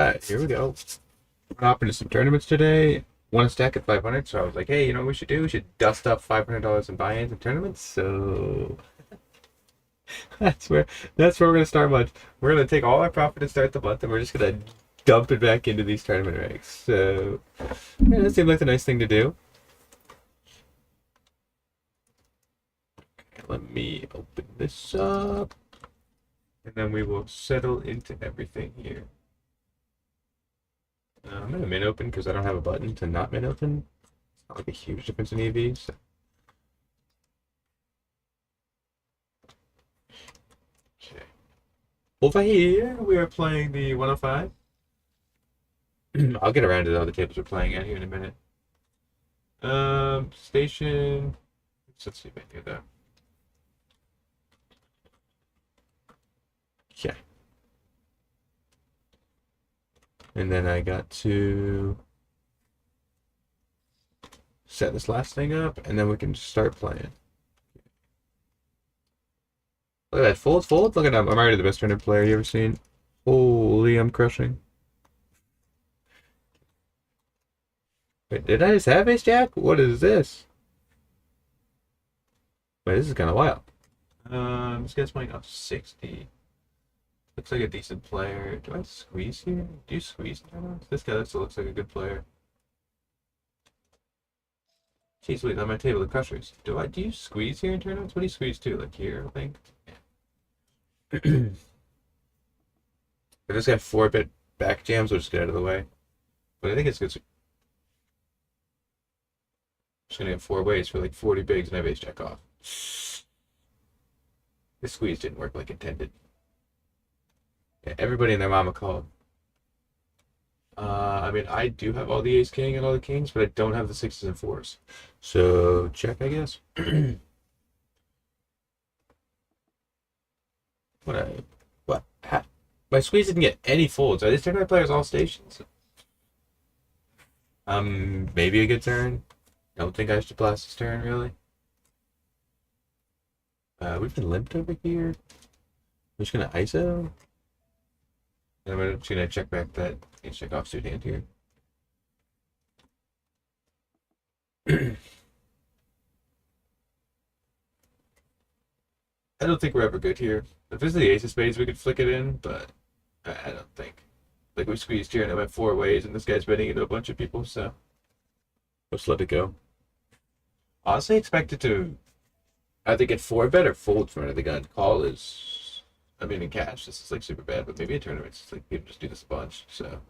Alright, here we go. We're hopping to some tournaments today. One stack at 500, so I was like, hey, you know what we should do? We should dust up $500 in buy-ins and tournaments. So that's where we're gonna start month. We're gonna take all our profit to start the month, and we're just gonna dump it back into these tournament ranks. So yeah, that seemed like the nice thing to do. Okay, let me open this up, and then we will settle into everything here. I'm gonna min open because I don't have a button to not min open. It's not like a huge difference in EV. So. Okay. Over here, we are playing the 105. I'll get around to the other tables we're playing at here in a minute. Station. Let's see if I can do that. Okay. And then I got to set this last thing up, and then we can start playing. Look at that. Fold. Look at that. I'm already the best tournament player you ever seen. Holy, I'm crushing. Wait, did I just have ace jack? What is this? Wait, this is kind of wild. This guy's playing off 60. Looks like a decent player. Do I squeeze here? Do you squeeze now? This guy still looks like a good player. Jeez, wait, on my table, the crushers. Do you squeeze here in tournaments? What do you squeeze to? Like here, I think? Yeah. If this guy 4-bit back jams, we'll just get out of the way. But I think it's good. Just gonna get 4 ways for like 40 bigs and I have ace jack off. This squeeze didn't work like intended. Yeah, everybody and their mama called. I mean, I do have all the ace king and all the kings, but I don't have the 6s and 4s. So check, I guess. What? My squeeze didn't get any folds. Are these tournament players all stations? Maybe a good turn. Don't think I should blast this turn, really. We've been limped over here. I'm just gonna ISO. And I'm just gonna check back that ace check offsuit hand here. I don't think we're ever good here. If this is the ace of spades, we could flick it in, but I don't think. Like, we squeezed here and I went 4 ways, and this guy's betting into a bunch of people, so let's let it go. Honestly, expect it to either get 4-bet or fold from under the gun. Call is, I mean, in cash, this is like super bad, but maybe in tournaments, it's like people just do this a bunch, so.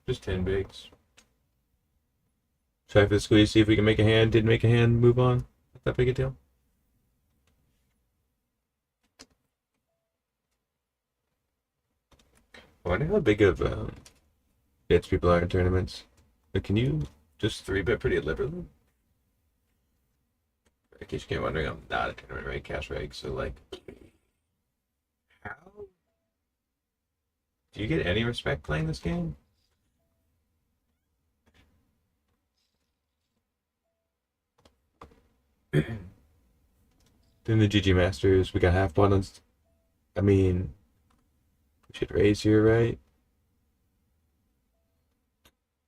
Just 10 bigs. Try for the squeeze, see if we can make a hand. Didn't make a hand, move on. Not that big a deal. I wonder how big of bets people are in tournaments. But can you just 3-bet pretty liberally? In case you can't wondering, I'm not a tournament reg, cash reg, so like, how do you get any respect playing this game? Then the GGMasters, we got half buttons. I mean, we should raise here, right?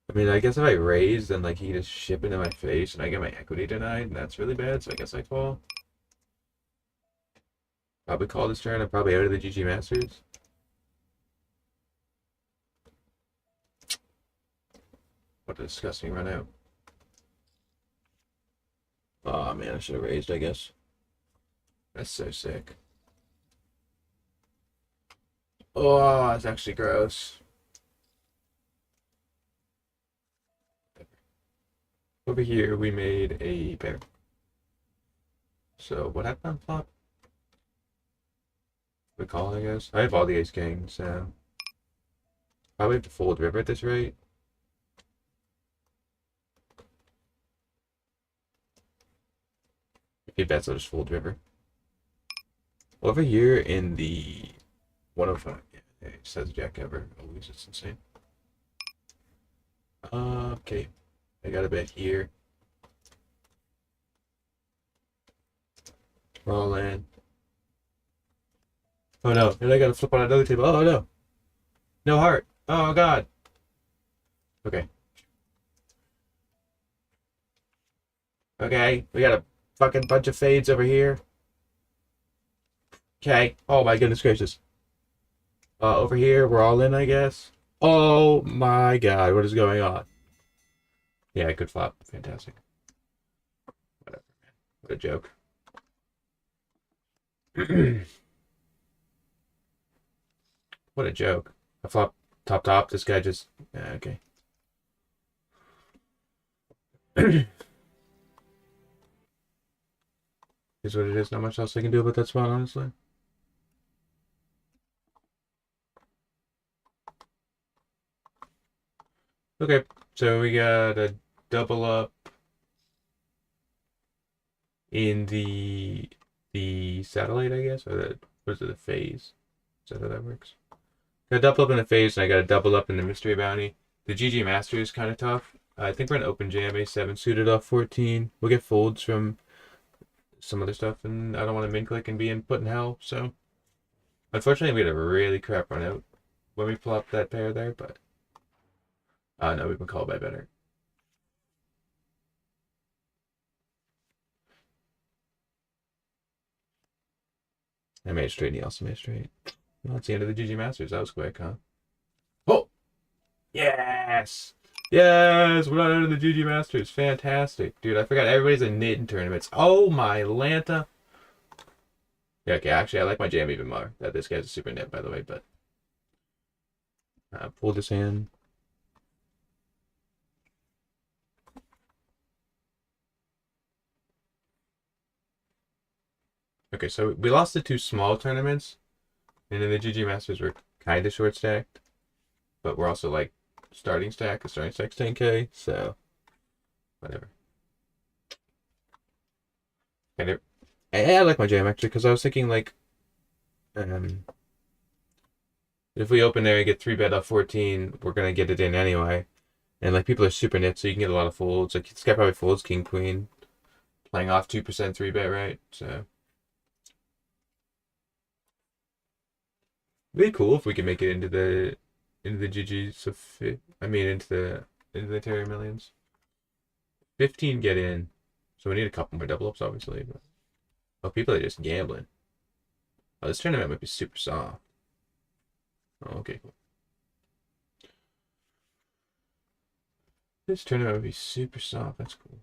I mean, I guess if I raise, then like he just ship into my face and I get my equity denied, and that's really bad, so I guess I call. Probably call this turn. I'm probably out of the GGMasters. What a disgusting run out. Oh man, I should have raised, I guess. That's so sick. Oh, that's actually gross. Over here, we made a pair. So what happened on flop? We call, I guess. I have all the ace kings, so probably have to fold river at this rate. If he bets, I'll just fold river. Over here in the 105, yeah, it says jack ever. Always, it's insane. Okay, I got a bet here. We're all in. Oh no, and I gotta flip on another table. Oh no. No heart. Oh god. Okay. Okay, we got a fucking bunch of fades over here. Okay. Oh my goodness gracious. Over here, we're all in, I guess. Oh my god, what is going on? Yeah, good flop. Fantastic. Whatever, man. What a joke. What a joke. I flop top. This guy just... okay. Is what it is. Not much else I can do about that spot, honestly. Okay, so we got a double up in the satellite, I guess, or the what is it, the phase? Is that how that works? Got a double up in the phase, and I got a double up in the mystery bounty. The GGMasters is kind of tough. I think we're gonna open jam A7 suited off 14. We'll get folds from some other stuff, and I don't want to min click and be put in hell. So unfortunately, we had a really crap run out when we plopped that pair there, but no, we've been called by better. I made it straight, and he also made it straight. Well, that's the end of the GGMasters. That was quick, huh? Oh! Yes! Yes! We're not out of the GGMasters. Fantastic. Dude, I forgot everybody's in NIT in tournaments. Oh my Lanta. Yeah, okay, actually, I like my jam even more. That this guy's a super nit, by the way, but... pull this hand. Okay, so we lost the two small tournaments, and in the GGMasters we're kind of short stacked, but we're also like starting stack's 10k, so whatever. And I like my jam actually, because I was thinking like, if we open there and get 3-bet off 14, we're gonna get it in anyway, and like people are super nit, so you can get a lot of folds. Like this guy probably folds king queen, playing off 2% 3-bet, right? So. It'd be cool if we could make it into the GG. So into the Terry Millions. 15 get in, so we need a couple more double ups, obviously. But oh, people are just gambling. Oh, this tournament might be super soft. Oh, okay, cool. This tournament would be super soft. That's cool.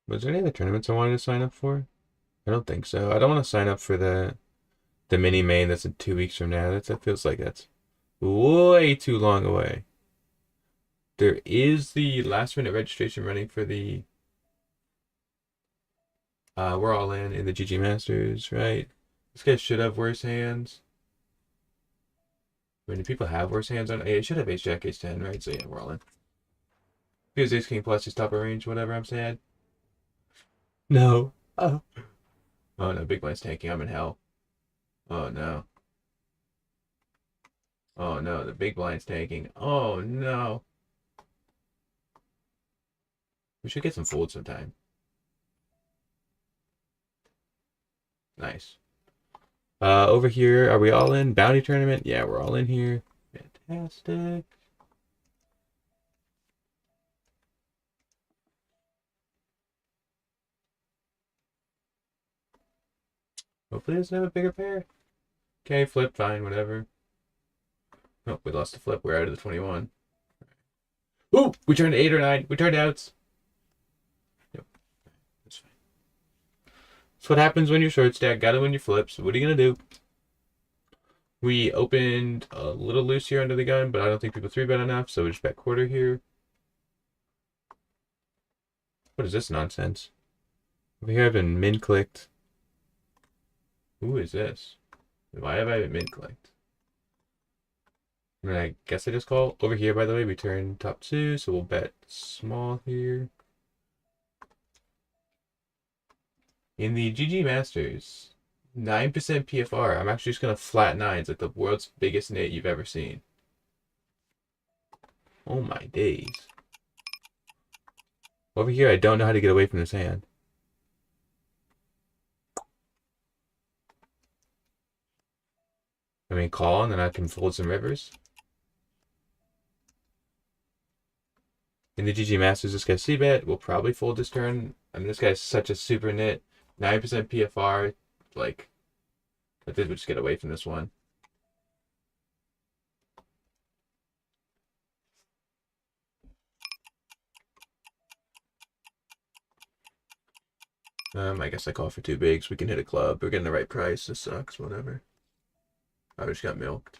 Was there any other tournaments I wanted to sign up for? I don't think so. I don't want to sign up for the mini main that's in 2 weeks from now. That feels like that's way too long away. There is the last minute registration running for the we're all in the GGMasters, right? This guy should have worse hands. I mean, do people have worse hands on? Yeah, it should have ace jack ace 10, right? So yeah, we're all in. If he was ace king plus his top of range, whatever I'm saying. No. Oh. Oh no, big blind's tanking. I'm in hell. Oh no. Oh no, the big blind's tanking. Oh no. We should get some folds sometime. Nice. Over here, are we all in? Bounty tournament? Yeah, we're all in here. Fantastic. Hopefully it doesn't have a bigger pair. Okay, flip, fine, whatever. Oh, we lost the flip. We're out of the 21. Ooh, we turned 8 or 9. We turned outs. Yep, that's fine. That's what happens when you're short stack. Gotta win your flips. What are you gonna do? We opened a little loose here under the gun, but I don't think people 3-bet enough, so we just bet quarter here. What is this nonsense? Over here I've been min-clicked. Who is this? Why have I been min-clicked? I mean, I guess I just call. Over here, by the way, we turn top 2, so we'll bet small here. In the GGMasters, 9% PFR. I'm actually just gonna flat nines, like the world's biggest nit you've ever seen. Oh my days. Over here, I don't know how to get away from this hand. I mean, call, and then I can fold some rivers. In the GGMasters, this guy's c-bet. We'll probably fold this turn. I mean, this guy's such a super nit. 9% PFR. Like, I think we'll just get away from this one. I guess I call for two bigs. We can hit a club. We're getting the right price. This sucks. Whatever. I just got milked.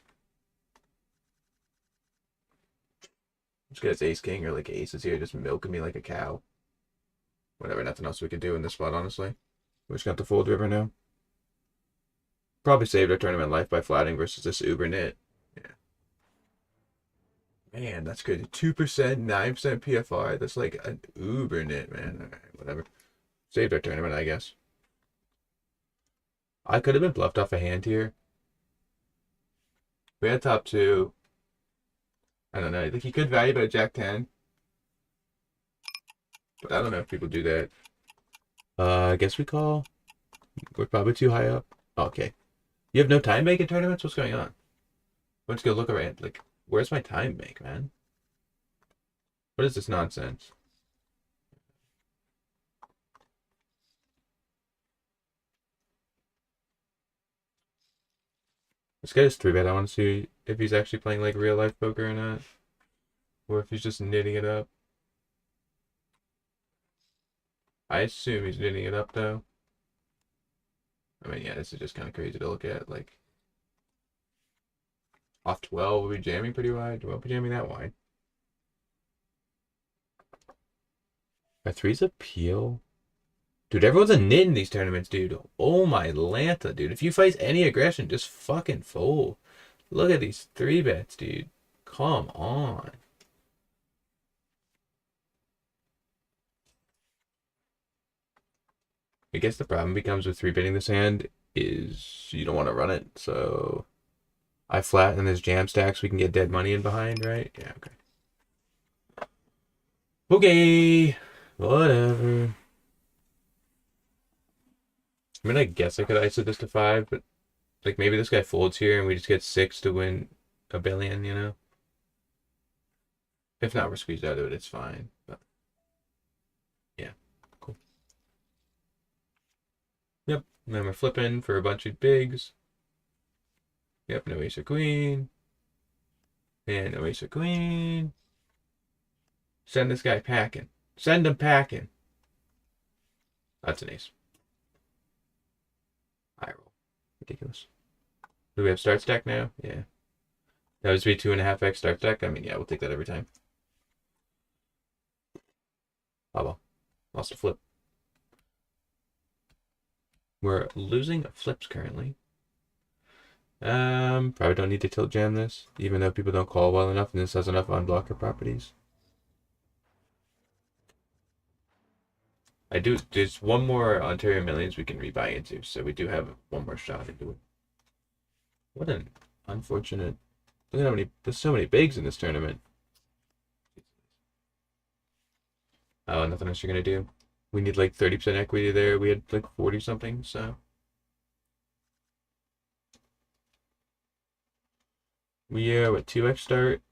This guy's ace king or like aces here, just milking me like a cow. Whatever. Nothing else we can do in this spot, honestly. We just got the fold river now. Probably saved our tournament life by flatting versus this uber nit. Yeah. Man, that's good. 2%, 9% PFR. That's like an uber nit, man. All right, whatever. Saved our tournament, I guess. I could have been bluffed off a hand here. We had top two. I don't know. Like, he could value bet Jack 10. But I don't know if people do that. I guess we call. We're probably too high up. Okay. You have no time bank in tournaments? What's going on? Let's go look around. Like, where's my time bank, man? What is this nonsense? This guy is 3-bet. I want to see if he's actually playing like real life poker or not. Or if he's just knitting it up. I assume he's knitting it up though. I mean, yeah, this is just kind of crazy to look at. Like, off 12, we'll be jamming pretty wide. We won't be jamming that wide. Are threes appeal? Dude, everyone's a nit in these tournaments, dude. Oh my Lanta, dude. If you face any aggression, just fucking fold. Look at these 3-bets, dude. Come on. I guess the problem becomes with 3-betting this hand is you don't want to run it. So I flat and there's jam stacks we can get dead money in behind, right? Yeah, okay. Okay. Whatever. I mean, I guess I could ISO this to 5, but like maybe this guy folds here and we just get 6 to win a billion, you know? If not, we're squeezed out of it. It's fine. But yeah, cool. Yep. And then we're flipping for a bunch of bigs. Yep, no ace or queen. And no ace or queen. Send this guy packing. Send him packing. That's an ace. High roll. Ridiculous. Do we have start stack now? Yeah. That was be 2.5x start stack. I mean, yeah, we'll take that every time. Oh well. Lost a flip. We're losing flips currently. Probably don't need to tilt jam this, even though people don't call well enough and this has enough unblocker properties. There's one more Ontario Millions we can rebuy into, so we do have one more shot into it. What an unfortunate. Look at how many, there's so many bigs in this tournament. Oh, nothing else you're gonna do. We need like 30% equity there. We had like 40 something, so. We are at 2x start.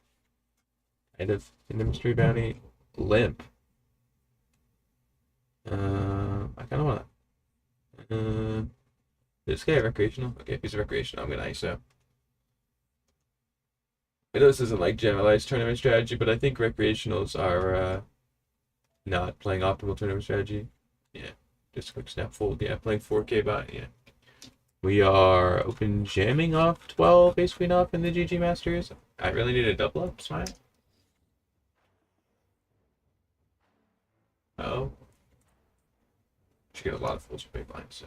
Kind of in the mystery bounty. Limp. I kind of want to. This guy recreational? Okay, if he's recreational, I'm gonna ISO. I know this isn't like generalized tournament strategy, but I think recreationals are not playing optimal tournament strategy. Yeah, just a quick snap fold. Yeah, playing 4K bot. Yeah. We are open jamming off 12, ace queen off in the GGMasters. I really need a double up, smile. Oh. Should get a lot of folds for big blinds, so.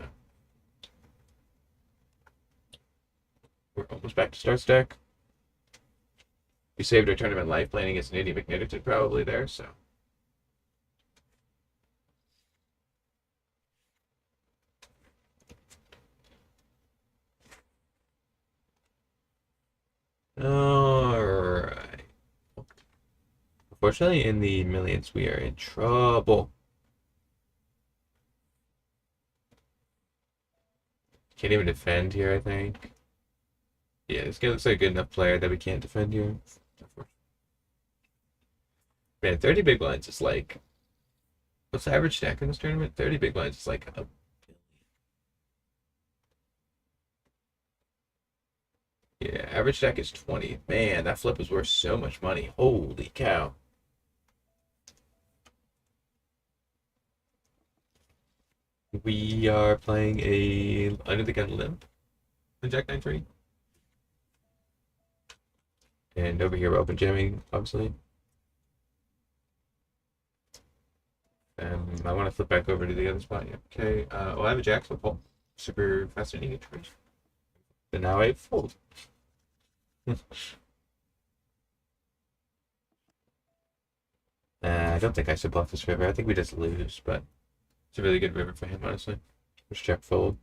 We're almost back to start stack. We saved our tournament life playing against an Andy McNitterton probably there, so. Fortunately, in the millions, we are in trouble. Can't even defend here, I think. Yeah, this guy looks like a good enough player that we can't defend here. Man, 30 big blinds is like, what's the average stack in this tournament? 30 big blinds is like a, yeah, average stack is 20. Man, that flip is worth so much money. Holy cow. We are playing a under the gun limp, the Jack 9-3. And over here we're open jamming, obviously. I want to flip back over to the other spot. Yeah. Okay. Well, I have a jack, so pull. Super fascinating trade. And now I fold. I don't think I should bluff this river. I think we just lose, but it's a really good river for him, honestly. Just check fold.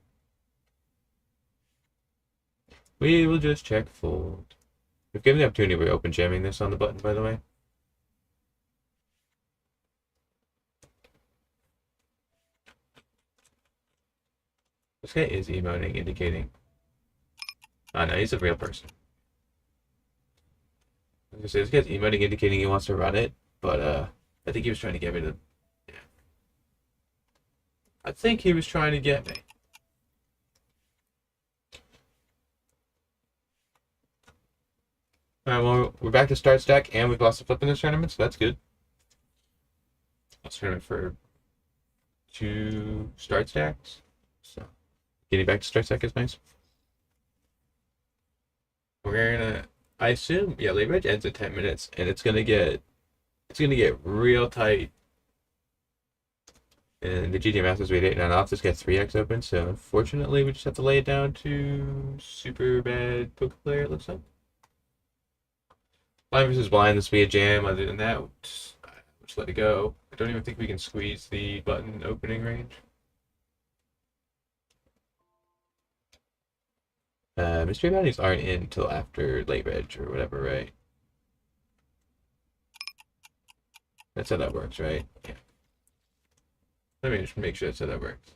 We will just check fold. We've given the opportunity. We're open jamming this on the button, by the way. This guy is emoting, indicating. Oh no, he's a real person. I was gonna say, this guy's emoting, indicating he wants to run it, but I think he was trying to get me to. Yeah. I think he was trying to get me. Alright, well, we're back to start stack, and we've lost a flip in this tournament, so that's good. Lost tournament for 2 start stacks, so getting back to start stack is nice. We're gonna, I assume, yeah, late reg ends at 10 minutes, and it's gonna get real tight. And the GGMasters we had 8-9 off. This gets 3x open, so unfortunately we just have to lay it down to super bad poker player, it looks like. Blind versus blind, this will be a jam. Other than that, just let it go. I don't even think we can squeeze the button opening range. Mystery bounties aren't in until after late reg or whatever, right? That's how that works, right? Yeah. Let me just make sure that's how that works.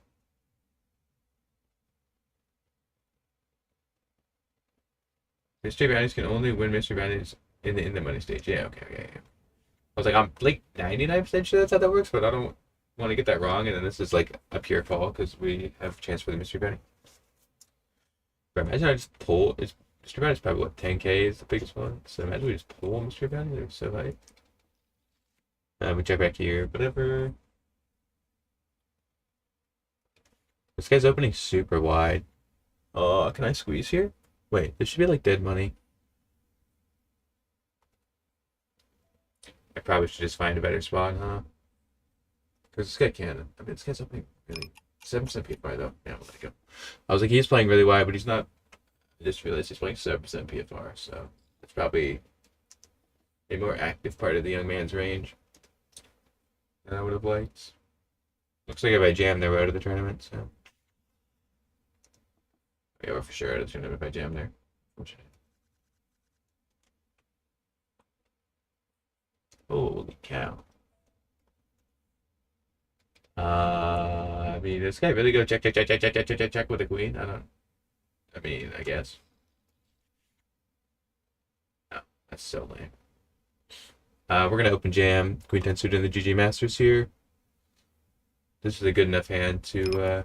Mystery bounties can only win mystery bounties in the money stage. Yeah, okay. I was like, I'm like 99% sure that's how that works, but I don't want to get that wrong. And then this is like a pure call because we have a chance for the mystery bounty. But imagine I just pull. Mystery bounty is probably what 10K is the biggest one. So imagine we just pull mystery bounty. They're so high. We check back here, whatever. This guy's opening super wide. Oh, can I squeeze here? Wait, this should be like dead money. I probably should just find a better spot, huh? Because this guy can. I mean, this guy's opening really 7% PFR though. Yeah, we'll let it go. I was like, he's playing really wide, but he's not. I just realized he's playing 7% PFR, so it's probably a more active part of the young man's range than I would have liked. Looks like if I jam, they're out of the tournament, so. Yeah, we're for sure out of the tournament if I jam there. Holy cow. I mean, this guy really go check with the queen? I mean, I guess. No, that's so lame. We're gonna open jam Queen 10 suited in the GGMasters here. This is a good enough hand to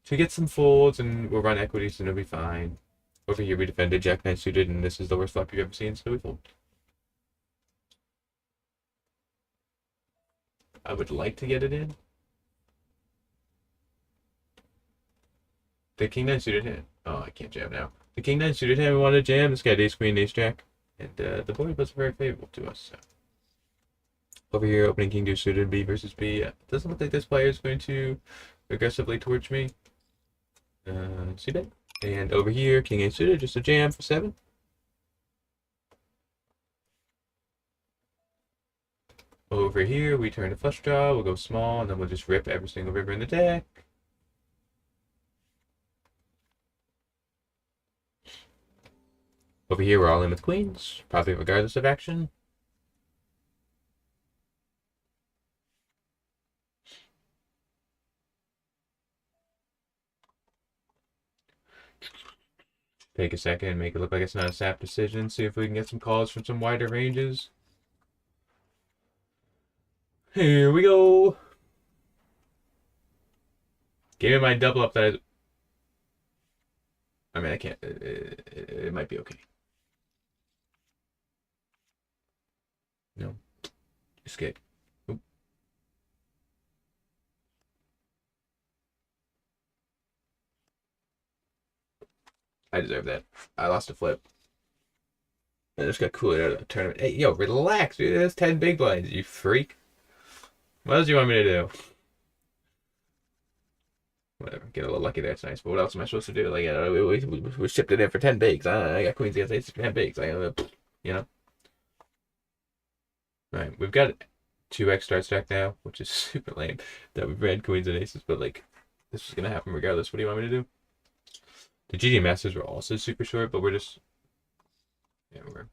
get some folds, and we'll run equities, and it'll be fine. Over here we defended Jack 9 suited, and this is the worst flop you've ever seen, so we fold. I would like to get it in. The King 9 suited hand. Oh, I can't jam now. The King 9 suited hand we wanted to jam. This guy had ace queen, ace jack. And the board was very favorable to us. So. Over here, opening King 2 suited, B versus B. It doesn't look like this player is going to aggressively torch me. See that? And over here, King 8 suited, just a jam for 7. Over here, we turn to flush draw. We'll go small, and then we'll just rip every single river in the deck. Over here, we're all in with queens, probably regardless of action. take a second and make it look like it's not a sap decision. See if we can get some calls from some wider ranges. Here we go. Give me my double up that I mean, I can't. It might be okay. No. Escape. Oop. I deserve that. I lost a flip. I just got cooled out of the tournament. Hey, yo, relax, dude. That's 10 big blinds, you freak. What else do you want me to do? Whatever. Get a little lucky there. It's nice. But what else am I supposed to do? Like, we shipped it in for 10 bigs. I got queens against aces for 10 bigs. You know? Alright, we've got 2x start stack now, which is super lame that we've ran queens and aces, but like, this is going to happen regardless. What do you want me to do? The GGMasters were also super short, but we're just, yeah, we're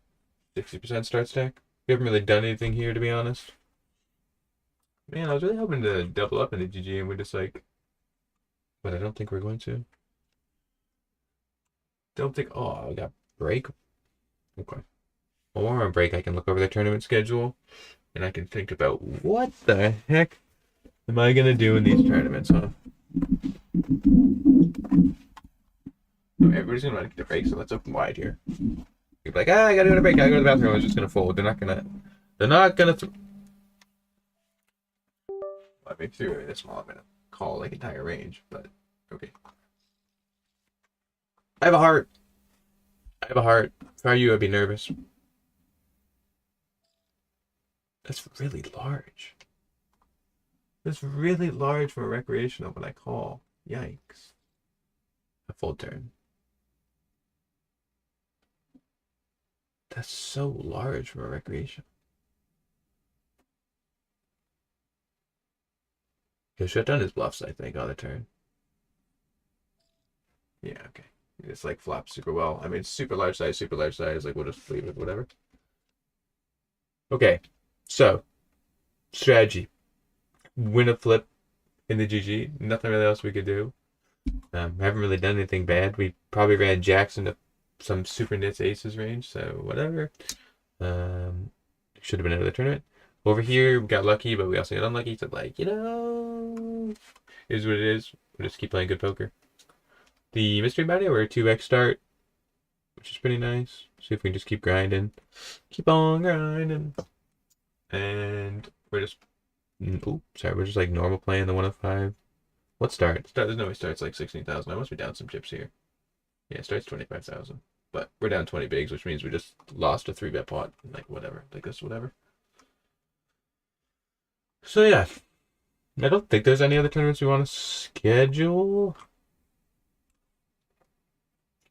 60% start stack. We haven't really done anything here, to be honest. Man, I was really hoping to double up in the GG, and we're just like, but I don't think we're going to. Don't think, oh, I got break. Okay. Well, while we're on break, I can look over the tournament schedule, and I can think about what the heck am I going to do in these tournaments, huh? Everybody's gonna get a break, so let's open wide here. You're like, I gotta go to break, I gotta go to the bathroom, I was just gonna fold. They're not gonna let me through this small. I'm gonna call like entire range, but okay. I have a heart. If I were you, I'd be nervous. That's really large. That's really large for a recreational when I call. Yikes. A full turn. That's so large for a recreation. He'll shut down his bluffs, I think, on the turn. Yeah, okay. It's like flops super well. I mean, super large size. Like, we'll just leave it, whatever. Okay, so strategy: win a flip in the GG. Nothing really else we could do. Haven't really done anything bad. We probably ran jacks into some super nits aces range, so whatever. Should have been out of the tournament. Over here, we got lucky, but we also got unlucky. So, like, is what it is. We'll just keep playing good poker. The mystery bounty, we're a 2x start, which is pretty nice. See if we can just keep grinding. Keep on grinding. And we're just, we're just like normal playing the 105. What start? There's no way starts like 16,000. I must be down some chips here. Yeah, starts 25,000. But we're down 20 bigs, which means we just lost a 3-bet pot. Like, whatever. Like this, whatever. So, yeah. I don't think there's any other tournaments we want to schedule.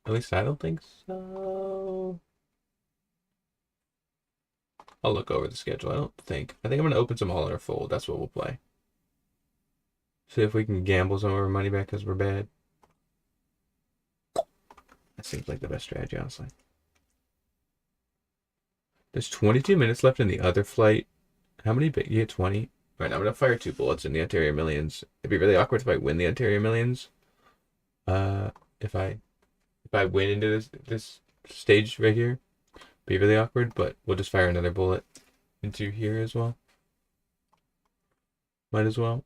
At least I don't think so. I'll look over the schedule. I think I'm going to open some all in or fold. That's what we'll play. See if we can gamble some of our money back because we're bad. That seems like the best strategy, honestly. There's 22 minutes left in the other flight. How many big? You get 20. Right, I'm going to fire 2 bullets in the Ontario Millions. It'd be really awkward if I win the Ontario Millions. If I win into this stage right here, be really awkward, but we'll just fire another bullet into here as well. Might as well.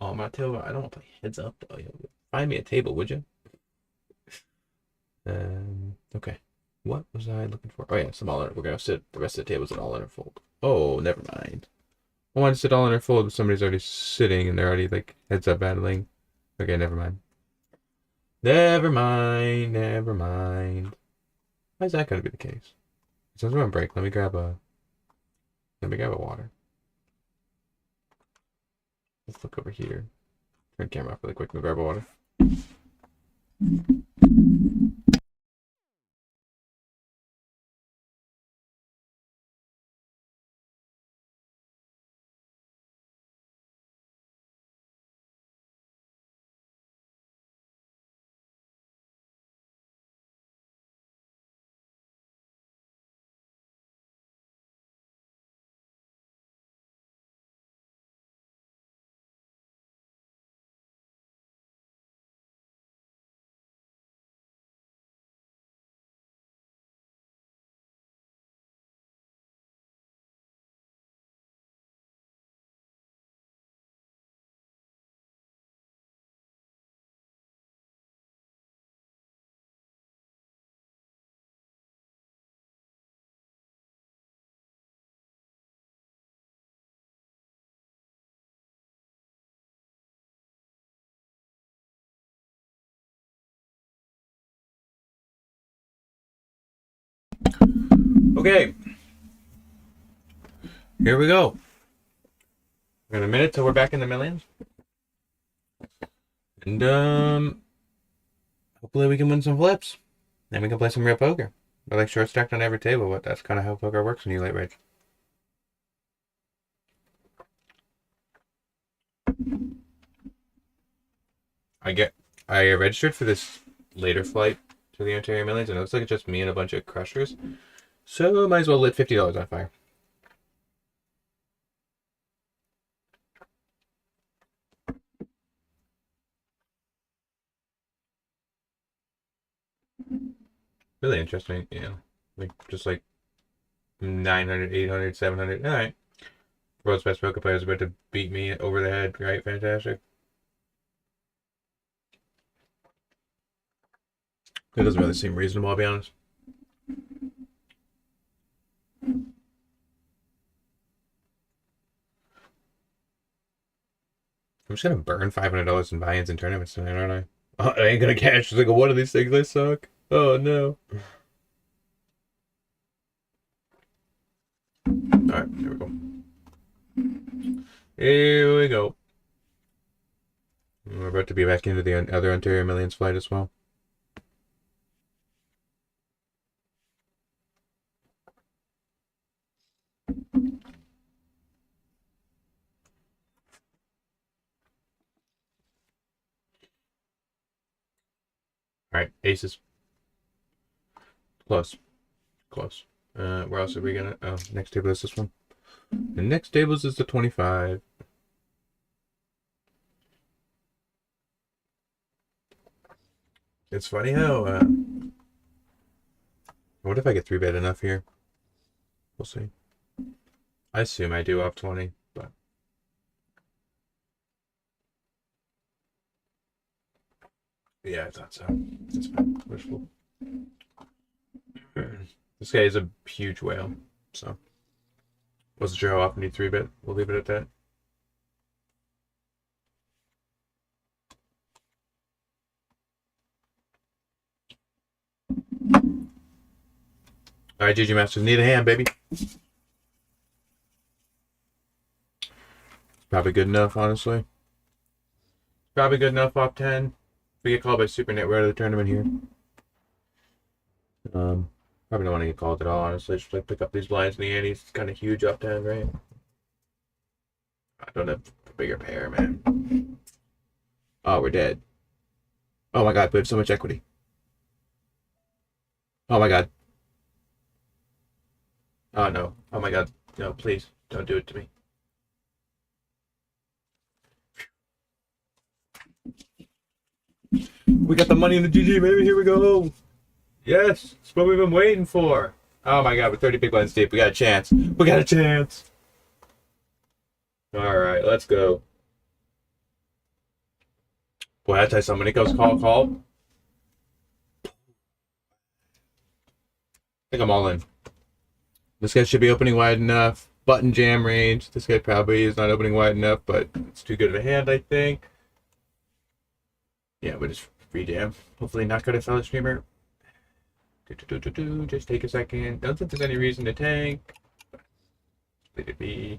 Oh, my table. I don't want to play heads up though. Find me a table, would you? Okay. What was I looking for? Oh yeah, some all in. We're gonna sit the rest of the tables at all in or fold. Oh, never mind. I wanted to sit all in or fold, but somebody's already sitting and they're already like heads up battling. Okay, never mind. Never mind. Why is that gonna be the case? Since we're on break, let me grab a water. Let's look over here. Turn camera off really quick and grab a water. Okay. Here we go. In a minute till we're back in the millions. And hopefully we can win some flips. Then we can play some real poker. I like short stacked on every table, but that's kind of how poker works when you late range. I registered for this later flight to the Ontario Millions, and it looks like it's just me and a bunch of crushers. So I might as well lit $50 on fire. Really interesting, like just like 900, 800, 700. All right. World's best poker player is about to beat me over the head, right? Fantastic. It doesn't really seem reasonable, I'll be honest. I'm just gonna burn $500 in buy-ins and tournaments tonight, aren't I? Oh, I ain't gonna cash a single one of these things. They suck. Oh no. Alright, here we go. Here we go. We're about to be back into the other Ontario Millions flight as well. Alright, aces. Close. Close. Where else are we gonna... Oh, next table is this one. The next tables is the 25. It's funny how... what if I get 3-bet enough here? We'll see. I assume I do off 20, but... Yeah, I thought so. It's been wishful. This guy is a huge whale, so... Wasn't sure how often he'd 3-bet. We'll leave it at that. Alright, GGMasters, need a hand, baby. Probably good enough, honestly. Probably good enough off 10. We get called by Supernet, we're out of the tournament here. Probably don't want to get called at all, honestly. Just like pick up these blinds in the antes. It's kind of huge off 10, right? I don't have a bigger pair, man. Oh, we're dead. Oh my god, we have so much equity. Oh my god. Oh no. Oh my god. No, please. Don't do it to me. We got the money in the GG, baby. Here we go. Yes. It's what we've been waiting for. Oh my god, we're 30 big blinds deep. We got a chance. We got a chance. Alright, let's go. Boy, I tell you something. When it goes call. I think I'm all in. This guy should be opening wide enough. Button jam range. This guy probably is not opening wide enough, but it's too good of a hand, I think. Yeah, we'll just free jam. Hopefully not go to fellow streamer. Just take a second. Don't think there's any reason to tank. Let it be.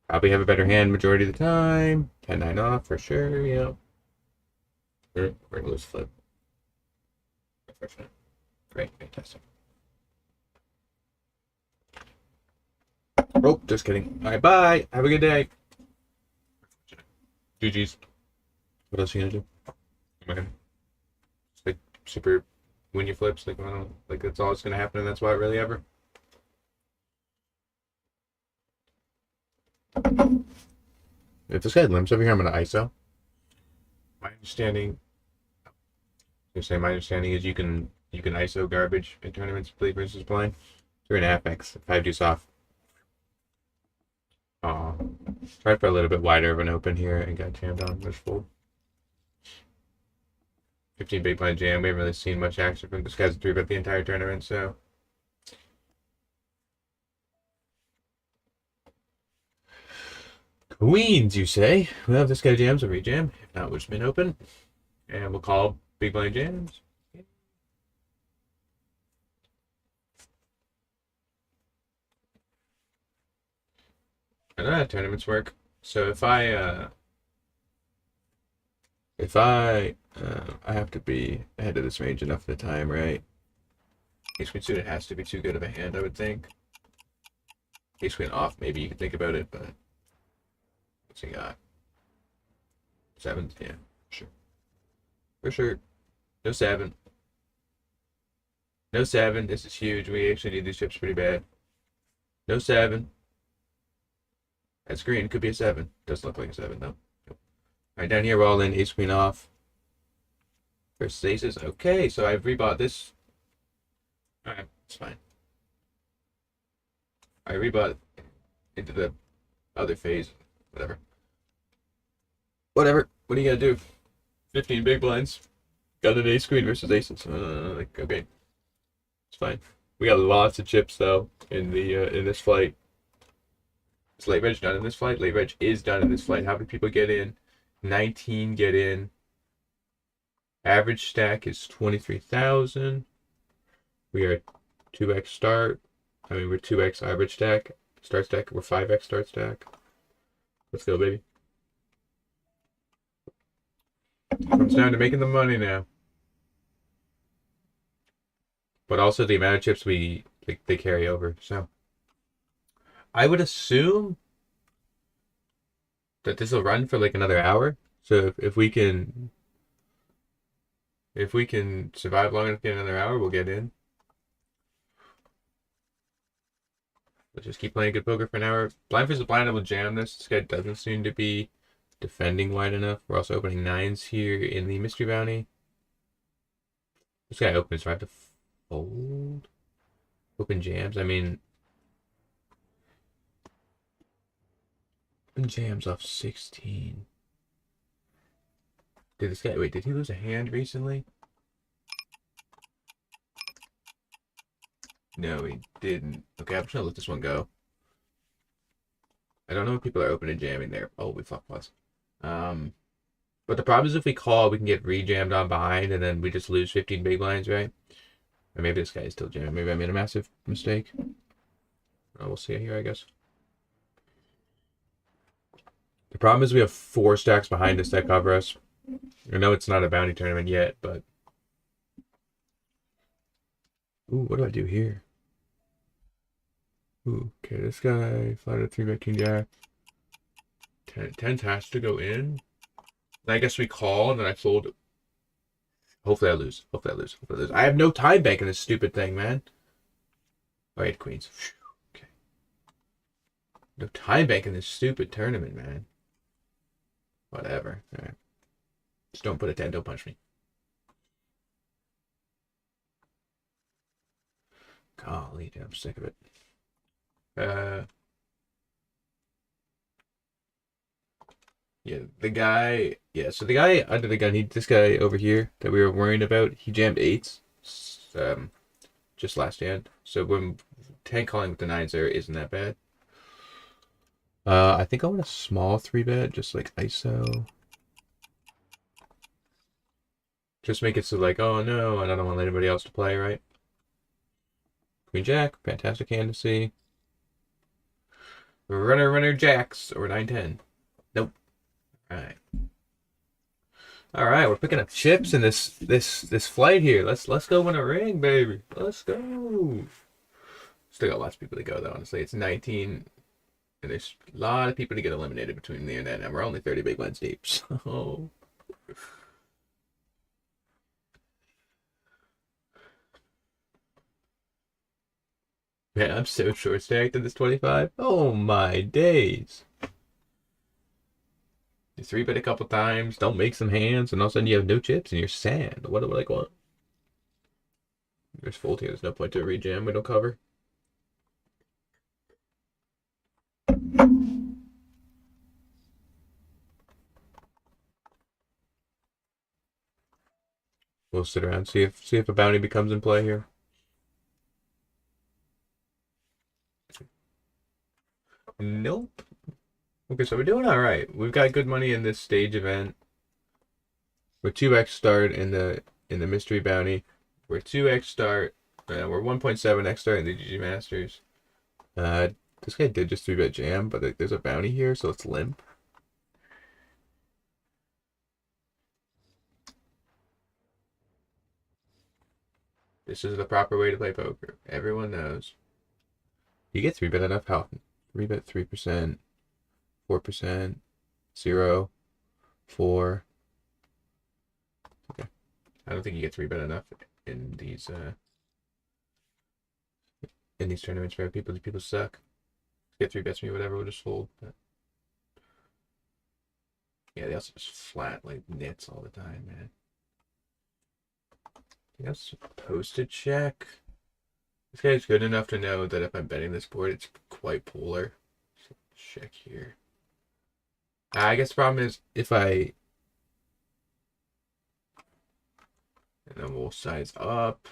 Probably have a better hand majority of the time. 10-9 off for sure, yeah. We're gonna lose flip. Great, fantastic. Oh, just kidding. Alright, bye. Have a good day. GG's. What else are you gonna do? Am I gonna just like super win your flips? Like, I don't know, like that's all that's gonna happen, and that's why really ever. If this guy limps over here, I'm gonna ISO. My understanding is you can ISO garbage in tournaments, play versus blind. 3.5x, 5 deuce off. Tried for a little bit wider of an open here and got jammed on. There's full. 15 big blind jam. We haven't really seen much action from this guy's 3-bet the entire tournament, so. Queens, you say? Well, if this guy jams, we'll rejam. If not, we'll just min open. And we'll call big blind jams. I don't know how tournaments work. So if I have to be ahead of this range enough at the time, right? Ace queen suited has to be too good of a hand, I would think. Ace queen off, maybe you can think about it, but what's he got? Sevens, yeah, sure, for sure. No seven, no seven. This is huge. We actually need these chips pretty bad. No seven. That's green. Could be a seven. Doesn't look like a seven though. Nope. All right, down here we're all in. Ace queen off. Versus aces. Okay, so I've rebought this. All right, it's fine. I rebought into the other phase. Whatever. Whatever. What are you gonna do? 15 big blinds. Got an ace queen versus aces. Okay, it's fine. We got lots of chips though in the in this flight. Is late reg done in this flight? Late reg is done in this flight. How many people get in? 19 get in. Average stack is 23,000. We are 2x start. I mean, we're 2x average stack. Start stack, we're 5x start stack. Let's go, baby. Comes down to making the money now. But also the amount of chips they carry over. So I would assume that this will run for like another hour. So if we can survive long enough to get another hour, we'll get in. Let's just keep playing good poker for an hour. Blind versus blind, I will jam this. This guy doesn't seem to be defending wide enough. We're also opening nines here in the mystery bounty. This guy opens, so I have to fold. Open jams. I mean, open jams off 16. Did this guy, wait, did he lose a hand recently? No, he didn't. Okay, I'm just gonna let this one go. I don't know if people are open and jamming there. Oh, we fuck was. But the problem is if we call, we can get re-jammed on behind, and then we just lose 15 big blinds, right? Or maybe this guy is still jamming. Maybe I made a massive mistake. Oh, we'll see here, I guess. The problem is we have 4 stacks behind us that cover us. I know it's not a bounty tournament yet, but... Ooh, what do I do here? Ooh, okay, this guy flatted 3-bet king jack. 10 has to go in. And I guess we call, and then I fold. Hopefully I lose. Hopefully I lose. Hopefully I lose. I have no time bank in this stupid thing, man. Oh, I had queens. Okay. No time bank in this stupid tournament, man. Whatever. All right. Just don't put a 10. Don't punch me. Golly, dude, I'm sick of it. Yeah, the guy. Yeah, so the guy under the gun. This guy over here that we were worrying about. He jammed 8s, just last hand. So when 10 calling with the 9s there isn't that bad. I think I want a small 3-bet, just like ISO. Just make it so like, oh no, and I don't want anybody else to play, right? Queen Jack, fantastic hand to see. Runner jacks or 9-10. Nope. All right. All right, we're picking up chips in this flight here. Let's go win a ring, baby. Let's go. Still got lots of people to go though. Honestly, it's 19, and there's a lot of people to get eliminated between the and we're only 30 big blinds deep. So. Man, I'm so short stacked in this 25. Oh my days. You 3-bet a couple times, don't make some hands, and all of a sudden you have no chips and you're sad. What do I want? There's fold here. There's no point to a rejam. We don't cover. We'll sit around, see if a bounty becomes in play here. Nope. Okay, so we're doing all right. We've got good money in this stage event. We're 2x start in the mystery bounty. We're 2x start. We're 1.7x start in the GGMasters. This guy did just 3-bet jam, but there's a bounty here, so it's limp. This is the proper way to play poker. Everyone knows. You get 3-bet enough. How? 3-bet 3%, 4%, 0, 4. Okay. I don't think you get 3-bet enough in these tournaments where people suck. Get 3-bets me, whatever, we'll just fold. But yeah, they also just flat like nits all the time, man. That's supposed to check. This guy's good enough to know that if I'm betting this board, it's quite polar. So check here. I guess the problem is if I... And then we'll size up.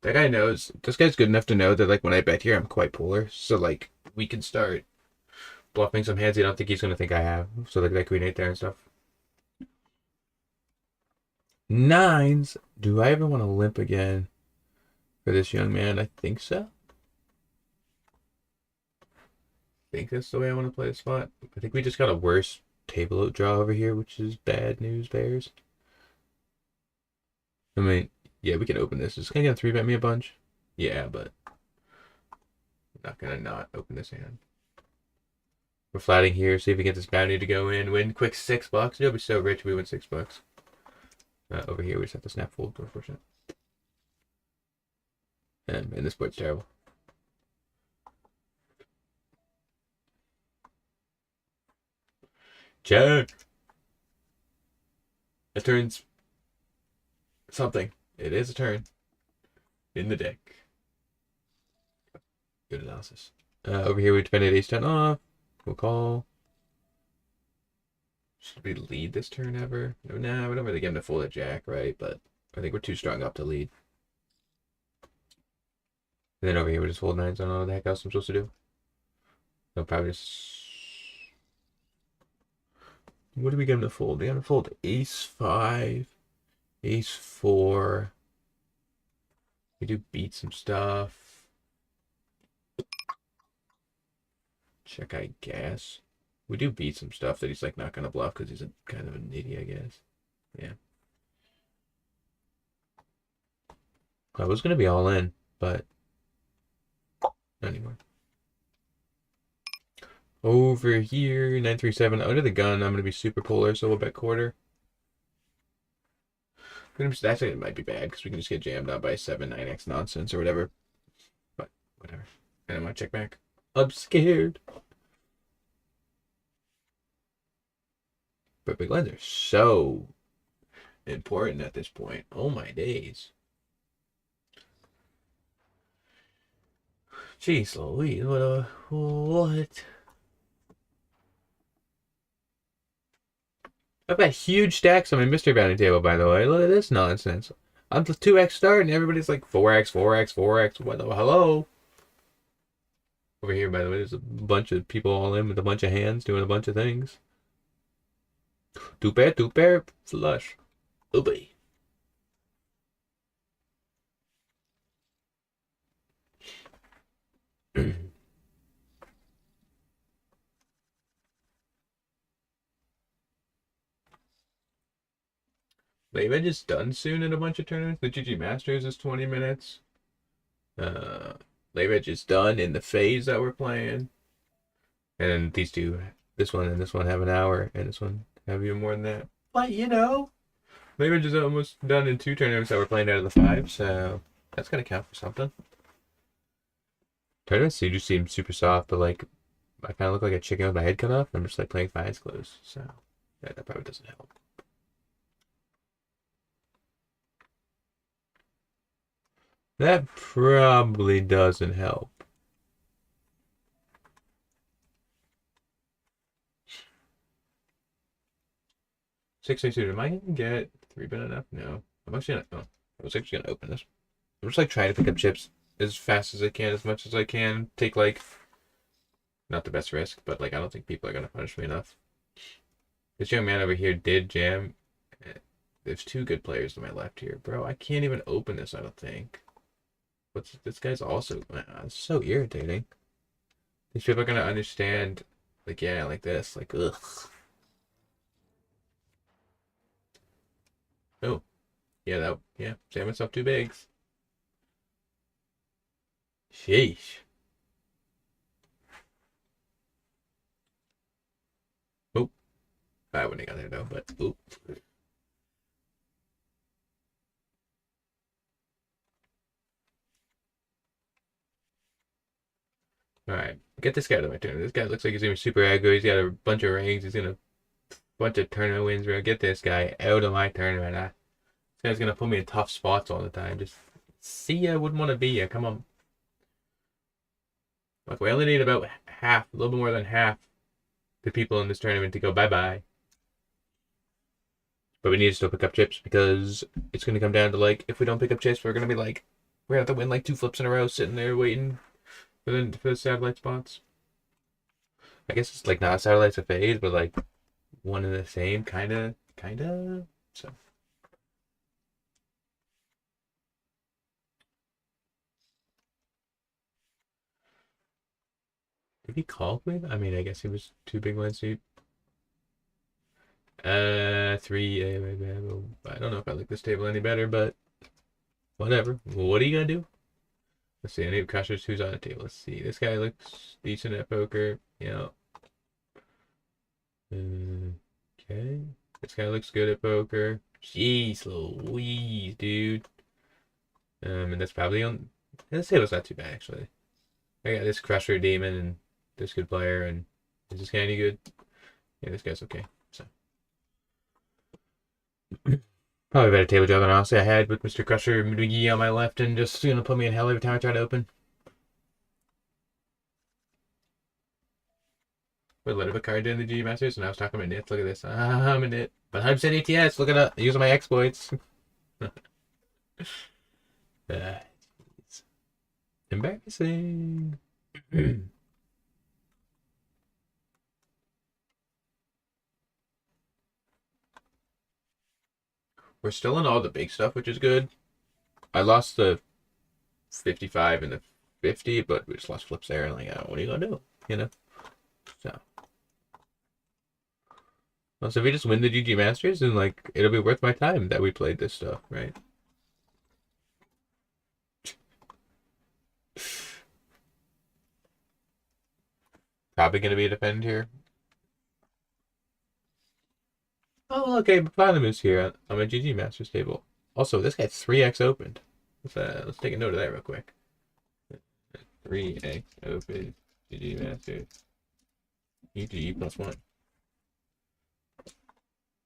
That guy knows. This guy's good enough to know that, like, when I bet here, I'm quite polar. So, like, we can start bluffing some hands I don't think he's going to think I have. So, like, that Queen 8 there and stuff. Nines. Do I ever want to limp again for this young man? I think so. I think that's the way I want to play the spot. I think we just got a worse table out draw over here, which is bad news, Bears. I mean, yeah, we can open this. Is this gonna 3-bet me a bunch? Yeah, but I'm not gonna not open this hand. We're flatting here. See if we get this bounty to go in. Win quick $6. You'll be so rich if we win $6. Over here, we just have to snap fold, unfortunately. And this board's terrible. Check. It turns something. It is a turn in the deck. Good analysis. Over here, we defended ace-10 off. We'll call. Should we lead this turn ever? No, nah, we don't really get him to fold a jack, right? But I think we're too strong up to lead. And then over here, we just fold nines. I don't know what the heck else I'm supposed to do. No, probably just... What do we get him to fold? We got him to fold ace-5, ace-4. We do beat some stuff. Check, I guess. We do beat some stuff that he's like not gonna bluff because he's a kind of an idiot, I guess. Yeah. I was gonna be all in, but not anymore. Over here, 937 under the gun. I'm gonna be super polar, so we'll bet quarter. Actually, it might be bad because we can just get jammed out by 7-9x nonsense or whatever. But whatever. And I'm gonna check back. I'm scared. But big lines are so important at this point. Oh my days. Jeez Louise, what? I've got huge stacks on my mystery bounty table, by the way. Look at this nonsense. I'm the 2x start and everybody's like 4x, 4x, 4x. What the hello? Over here, by the way, there's a bunch of people all in with a bunch of hands doing a bunch of things. Two pair, flush. Oobie. Late Veg is done soon in a bunch of tournaments. The GGMasters is 20 minutes. Late Veg is done in the phase that we're playing. And these two, this one and this one have an hour, and this one have even more than that. But you know, Late Veg is almost done in 2 tournaments that we're playing out of the 5, so that's gonna count for something. Tournaments do seem super soft, but like I kind of look like a chicken with my head cut off. I'm just like playing 5s closed, so that probably doesn't help. That probably doesn't help. Six suited. Am I gonna get 3-bet enough? No. I'm actually gonna. Oh, I was actually gonna open this. I'm just like trying to pick up chips as fast as I can, as much as I can. Take like, not the best risk, but like I don't think people are gonna punish me enough. This young man over here did jam there's two good players to my left here, bro. I can't even open this, I don't think. But this guy's also it's so irritating. These people are gonna understand, like, yeah, like this, like, ugh. Oh, yeah, save myself two bigs. Sheesh. Oh, I wouldn't have got there though, but oop. Alright, get this guy to my turn. This guy looks like he's gonna be super aggro. He's got a bunch of rings. He's gonna bunch of tournament wins, bro. Get this guy out of my tournament. This guy's gonna put me in tough spots all the time. Just see ya, wouldn't want to be ya. Come on. Look, we only need about half, a little bit more than half the people in this tournament to go bye-bye. But we need to still pick up chips because it's gonna come down to, like, if we don't pick up chips, we're gonna be like, we're gonna have to win like 2 flips in a row sitting there waiting for the satellite spots. I guess it's like not satellites a phase, but like one and the same, kinda. So did he call with? I mean, I guess he was 2 big ones deep. 3. I don't know if I like this table any better, but whatever. What are you gonna do? Let's see. Any crushers who's on the table. Let's see. This guy looks decent at poker. Yeah. Okay. This guy looks good at poker. Jeez Louise, dude. And that's probably on. This table's not too bad actually. I got this crusher demon and this good player, and is this guy any good? Yeah, this guy's okay. So probably a better table job than honestly I had with Mr. Crusher McGee on my left, and just gonna put me in hell every time I try to open. But let a card in the GGMasters, and I was talking about nits. Look at this. I'm a nit. But 100% ATS. Look at that. Using my exploits. Embarrassing. We're still in all the big stuff, which is good. I lost the 55 and the 50, but we just lost flips there. And like, what are you gonna do? You know. So. Well, so if we just win the GGMasters, then like it'll be worth my time that we played this stuff, right? Probably gonna be a defend here. Oh, okay, Platinum is here on my GGMasters table. Also, this guy's 3x opened. Let's take a note of that real quick. 3x open GGMasters. UTG +1.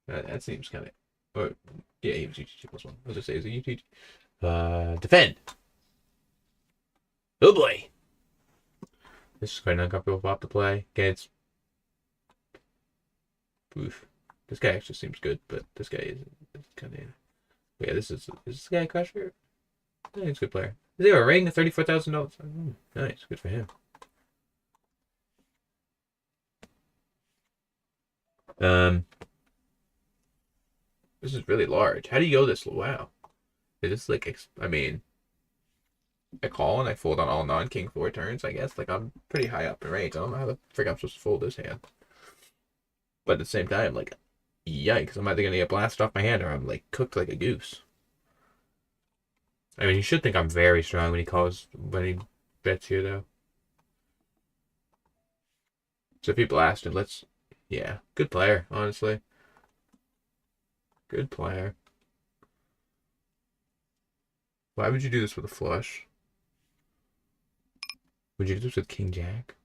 That seems kind of. Or yeah, he was UTG +1. I'll just say it's a UTG. Defend. Oh boy. This is quite an uncomfortable flop to play against. Oof. This guy actually seems good, but this guy is kind of. Yeah, is this guy a crusher? Yeah, he's a good player. Is he a ring? $34,000. Nice, good for him. This is really large. How do you go this? Wow. Is this like? I mean, I call and I fold on all non-king 4 turns. I guess like I'm pretty high up in range. I don't know how the frick I'm supposed to fold this hand. But at the same time, like, yikes! I'm either gonna get blasted off my hand or I'm like cooked like a goose. I mean, you should think I'm very strong when he bets here, though. So if he blasted, yeah, good player, honestly. Good player. Why would you do this with a flush? Would you do this with King Jack?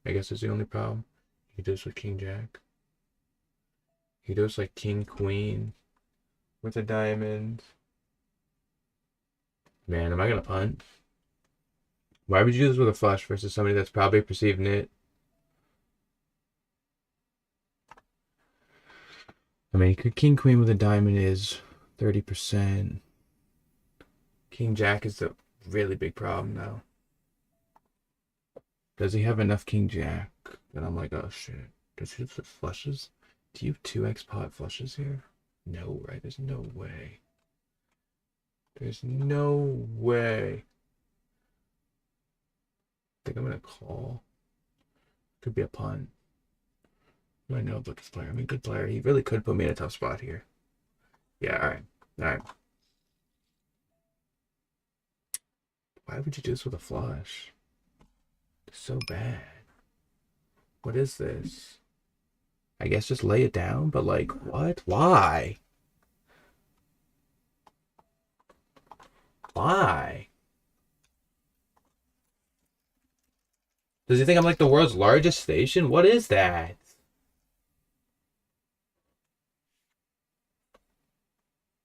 I guess that's the only problem. He does with King Jack. He does like King Queen with a diamond. Man, am I gonna punt? Why would you do this with a flush versus somebody that's probably perceived nit? I mean, King Queen with a diamond is 30%. King Jack is the really big problem now. Does he have enough King Jack? Then I'm like, oh shit. Does he have flushes? Do you have 2x pot flushes here? No, right? There's no way. There's no way. I think I'm gonna call. Could be a punt. I know about this player. I mean, good player. He really could put me in a tough spot here. Yeah, all right. All right. Why would you do this with a flush? It's so bad. What is this? I guess just lay it down, but like, what? Why? Why? Does he think I'm like the world's largest station? What is that?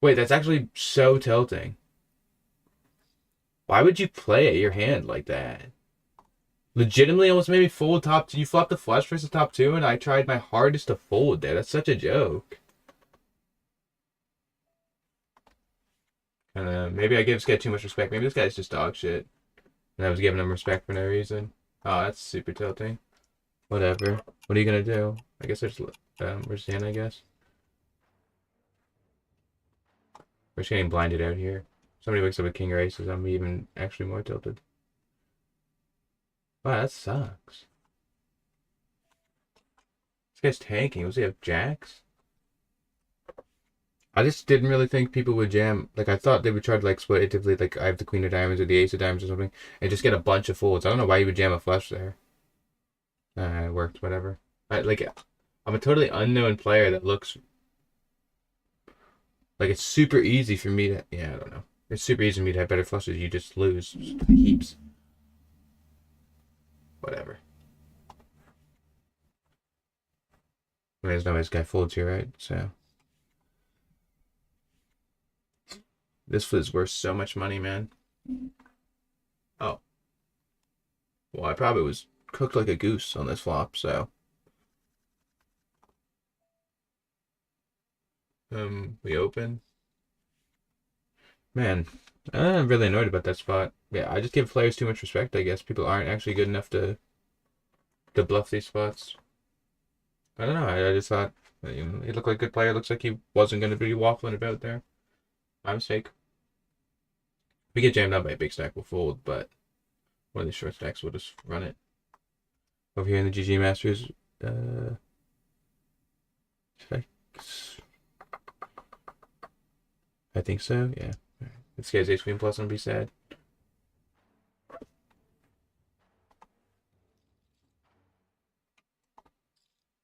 Wait, that's actually so tilting. Why would you play at your hand like that? Legitimately almost made me fold top two. You flopped the flush versus top two, and I tried my hardest to fold there. That's such a joke. Maybe I give this guy too much respect. Maybe this guy's just dog shit. And I was giving him respect for no reason. Oh, that's super tilting. Whatever. What are you gonna do? I guess I just we're just in, I guess. We're just getting blinded out here. Somebody wakes up with king or aces, I'm even actually more tilted. Wow, that sucks. This guy's tanking. Does he have jacks? I just didn't really think people would jam. Like, I thought they would try to, like, exploitatively, like, I have the queen of diamonds or the ace of diamonds or something, and just get a bunch of folds. I don't know why you would jam a flush there. It worked, whatever. I'm a totally unknown player that looks like it's super easy for me to. Yeah, I don't know. It's super easy for me to have better flushes. You just lose heaps. Whatever. I mean, there's no way this guy folds here, right? So. This was worth so much money, man. Oh. Well, I probably was cooked like a goose on this flop, so. We open. Man, I'm really annoyed about that spot. Yeah, I just give players too much respect, I guess. People aren't actually good enough to bluff these spots. I don't know. I just thought he looked like a good player. Looks like he wasn't going to be waffling about there. My mistake. If we get jammed out by a big stack, we'll fold, but one of these short stacks, we'll just run it. Over here in the GGMasters, I think so, yeah. This guy's ace queen plus, I'm gonna be sad.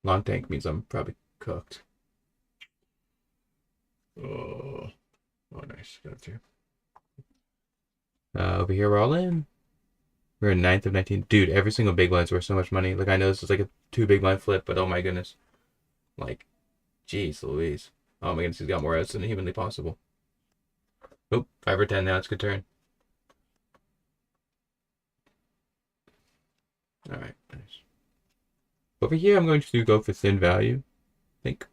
Long tank means I'm probably cooked. Oh, nice. Got it through. Over here, we're all in. We're in 9th of 19. Dude, every single big blind's worth so much money. Like, I know this is like a 2 big blind flip, but oh my goodness. Like, jeez Louise. Oh my goodness, he's got more outs than humanly possible. Oh, 5 or 10 now. It's a good turn. Alright, nice. Over here, I'm going to go for thin value, I think.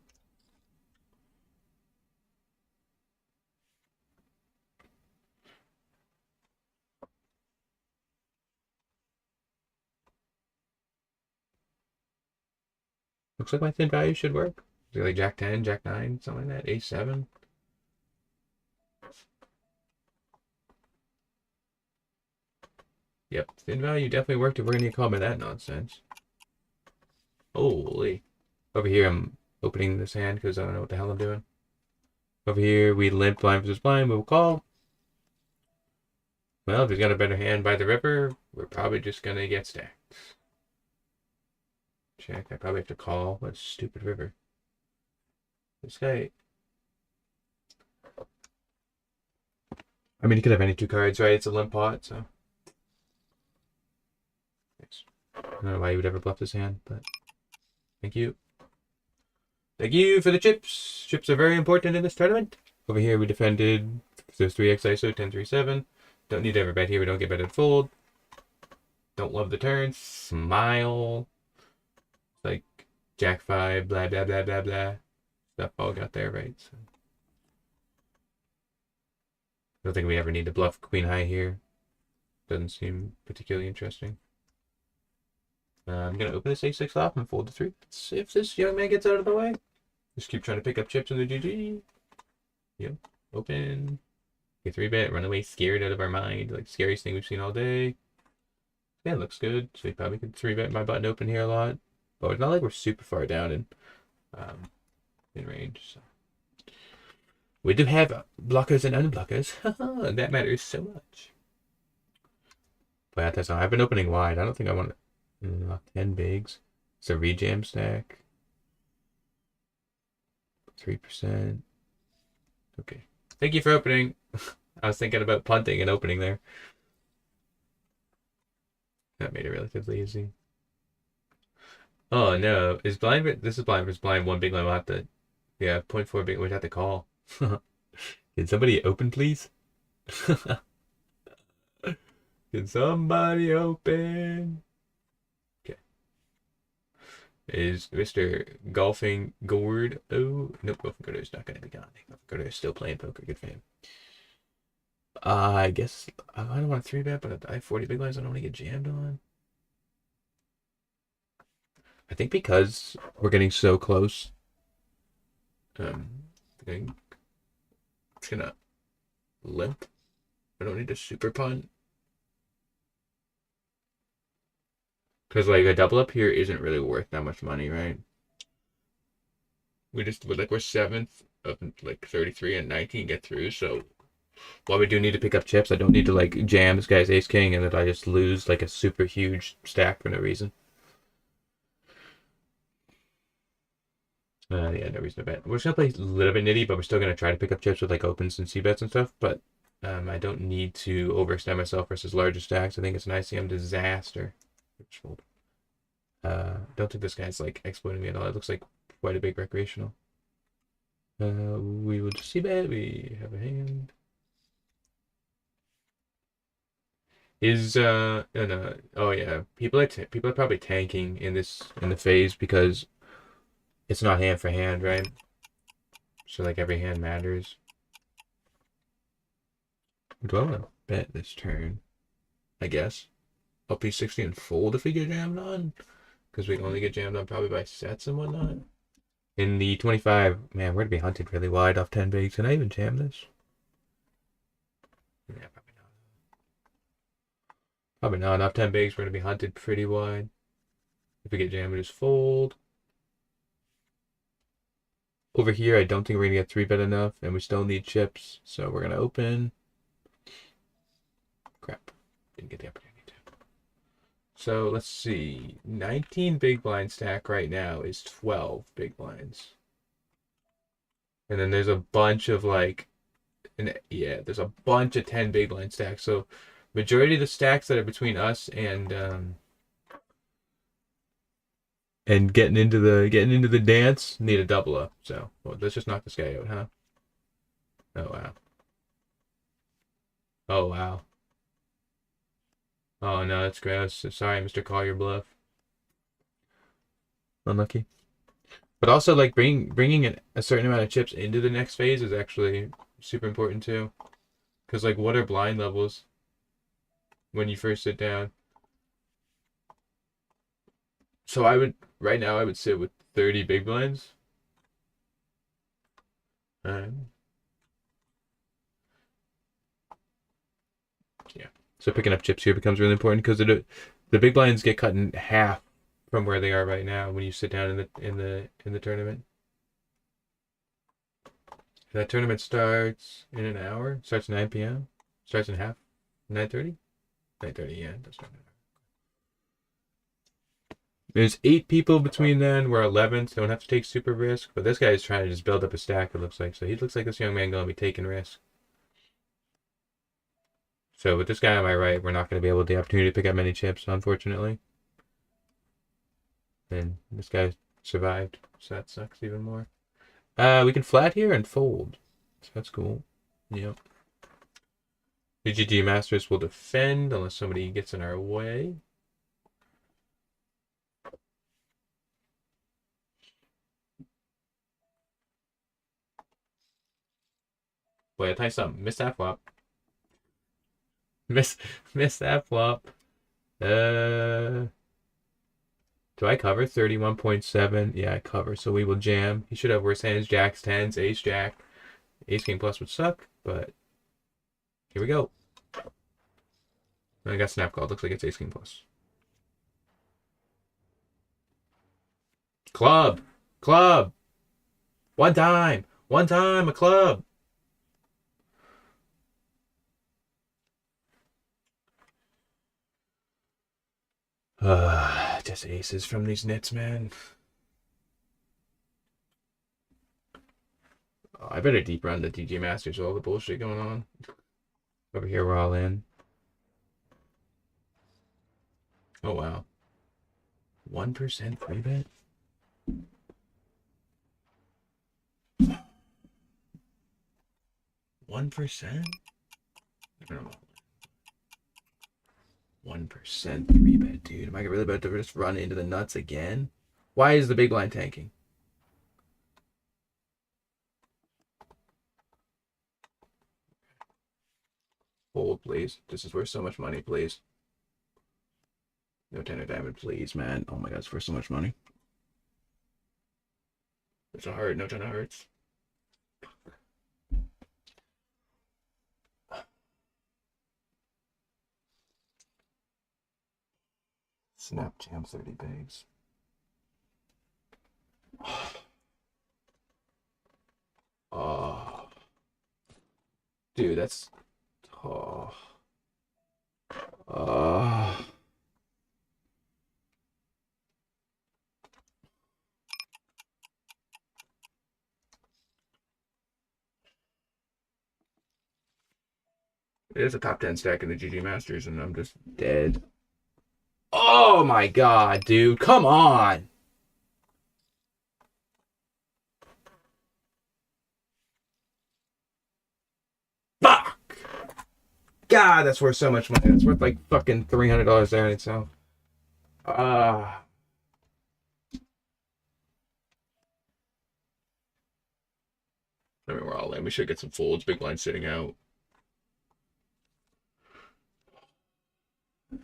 Looks like my thin value should work. Like Jack 10, Jack 9, something like that. Ace 7. Yep, thin value definitely worked if we're going to get called by that nonsense. Holy. Over here, I'm opening this hand because I don't know what the hell I'm doing. Over here, we limp blind versus blind. We will call. Well, if he's got a better hand by the river, we're probably just going to get stacked. Check. I probably have to call. What a stupid river. This guy. I mean, he could have any 2 cards, right? It's a limp pot, so. I don't know why you would ever bluff this hand, but thank you. Thank you for the chips. Chips are very important in this tournament. Over here, we defended. There's 3x ISO, 10, 3, 7. Don't need to ever bet here. We don't get betted fold. Don't love the turn. Smile. Like Jack 5, blah, blah, blah, blah, blah. Stuff all got there, right? So. I don't think we ever need to bluff Queen High here. Doesn't seem particularly interesting. I'm going to open this A6 flop and fold the 3. Let's see if this young man gets out of the way. Just keep trying to pick up chips in the GG. Yep. Open. Get 3-bet, run away scared out of our mind. Like, scariest thing we've seen all day. Yeah, looks good. So we probably could 3-bet my button open here a lot. But it's not like we're super far down um, in range. So. We do have blockers and unblockers. That matters so much. But that's all. I've been opening wide. I don't think I want 10 bigs. It's a rejam stack. 3%. Okay. Thank you for opening. I was thinking about punting and opening there. That made it relatively easy. Oh no. Is blind this is blind versus blind, one big line. We'll have to, yeah, 0.4 big, we'd have to call. Can somebody open, please? Can somebody open? Okay. Is Mr. Golfing Gourd? Oh, nope, Golfing Gourd is not going to be gone. Golfing Gourd is still playing poker. Good for him. I guess I don't want to 3-bet, but I have 40 big lines. I don't want to get jammed on. I think because we're getting so close, I think it's gonna limp. I don't need to super punt. Because like a double up here isn't really worth that much money, right? We're 7th of like 33 and 19 get through, so while we do need to pick up chips, I don't need to like jam this guy's ace king and that I just lose like a super huge stack for no reason. Yeah, no reason to bet. We're just gonna play a little bit nitty, but we're still gonna try to pick up chips with like opens and c-bets and stuff. But I don't need to overextend myself versus larger stacks. I think it's an ICM disaster. Don't think this guy's like exploiting me at all. It looks like quite a big recreational. We will just c-bet. We have a hand. Is no, oh yeah, people are probably tanking in the phase because it's not hand for hand, right? So like every hand matters. Do I want to bet this turn? I guess. Up P60 and fold if we get jammed on. Because we only get jammed on probably by sets and whatnot. In the 25, man, we're going to be hunted really wide off 10 bigs. Can I even jam this? Yeah, probably not. Probably not. Off 10 bigs, we're going to be hunted pretty wide. If we get jammed, we just fold. Over here, I don't think we're going to get 3-bet enough, and we still need chips. So we're going to open. Crap. Didn't get the opportunity. So let's see. 19 big blind stack right now is 12 big blinds. And then there's a bunch of like, yeah, there's a bunch of 10 big blind stacks. So majority of the stacks that are between us and getting into the dance need a double up. So well, let's just knock this guy out, huh? Oh wow. Oh wow. Oh no, that's gross. Sorry, Mr. Call Your Bluff. Unlucky. But also, like bringing a certain amount of chips into the next phase is actually super important too. Because like, what are blind levels when you first sit down? So right now I would sit with 30 big blinds. Yeah. So picking up chips here becomes really important because the big blinds get cut in half from where they are right now when you sit down in the tournament. That tournament starts in an hour. Starts at 9 p.m. Starts in half. 9:30? 9:30, yeah. That's right. There's 8 people between then. We're 11th. Don't have to take super risk. But this guy is trying to just build up a stack, it looks like. So he looks like this young man going to be taking risks. So with this guy on my right, we're not going to be able to the opportunity to pick up many chips, unfortunately. And this guy survived, so that sucks even more. We can flat here and fold. So that's cool. Yep. The GGMasters will defend unless somebody gets in our way. Wait, I'll tell you something. Miss that flop. Miss that flop. Do I cover 31.7? Yeah, I cover. So we will jam. He should have worse hands. Jacks, 10s, ace, jack. Ace King plus would suck, but here we go. I got snap called. Looks like it's Ace King plus. Club! Club! One time! One time, a club! Just aces from these nits, man. Oh, I better deep run the GGMasters with all the bullshit going on. Over here, we're all in. Oh, wow. 1% free bet? 1%? I don't know. 1% free bet, dude. Am I really about to just run into the nuts again? Why is the big line tanking? Hold, please. This is worth so much money, please. No 10 of diamond, please, man. Oh my god, it's worth so much money. There's a heart, no 10 of hearts. Snap jam 30 bigs. Oh. Dude, that's... Oh. Oh. It is a top 10 stack in the GGMasters, and I'm just dead. Oh my god, dude. Come on. Fuck. God, that's worth so much money. That's worth like fucking $300 there in itself. I mean, we're all in. We should get some folds. Big line sitting out.